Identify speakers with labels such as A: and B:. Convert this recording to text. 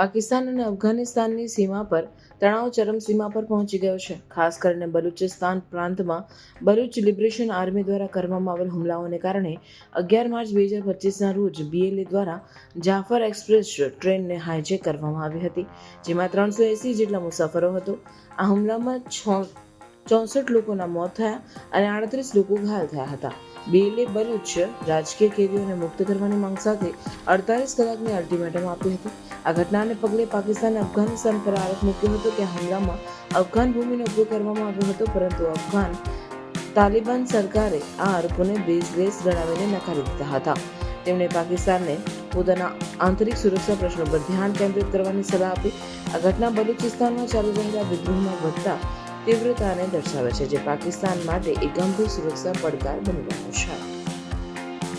A: પાકિસ્તાન અને અફઘાનિસ્તાનની સીમા પર તણાવ ચરમસીમા પર પહોંચી ગયો છે. ખાસ કરીને બલુચિસ્તાન પ્રાંતમાં બલુચ લિબરેશન આર્મી દ્વારા કરવામાં આવેલ હુમલાઓને કારણે 11 માર્ચ 2025ના રોજ BLA દ્વારા જાફર એક્સપ્રેસ ટ્રેનને હાઇજેક કરવામાં આવી હતી, જેમાં 380 જેટલા મુસાફરો હતો. આ હુમલામાં 64 લોકોના મોત થયા અને 38 લોકો ઘાયલ થયા હતા. BLA બલુચ રાજકીય કેદીઓને મુક્ત કરવાની માંગ સાથે 48 કલાકની અલ્ટિમેટમ આપી હતી. આ ઘટનાને પગલે પાકિસ્તાને અફઘાનિસ્તાન પર આરોપ મૂક્યો હતો કે આ હુમલામાં અફઘાન ભૂમિનો ઉપયોગ કરવામાં આવ્યો હતો, પરંતુ અફઘાન તાલિબાન સરકારે આ આરોપોને બેઝલેસ ગણાવીને નકારી દીધા હતા. તેમણે પાકિસ્તાનને પોતાના આંતરિક સુરક્ષા પ્રશ્નો પર ધ્યાન કેન્દ્રિત કરવાની સલાહ આપી. આ ઘટના બલુચિસ્તાનમાં ચાલી રહેલા વિદ્રોહમાં વધતા તીવ્રતાને દર્શાવે છે, જે પાકિસ્તાન માટે એક ગંભીર સુરક્ષા પડકાર બની રહ્યો છે.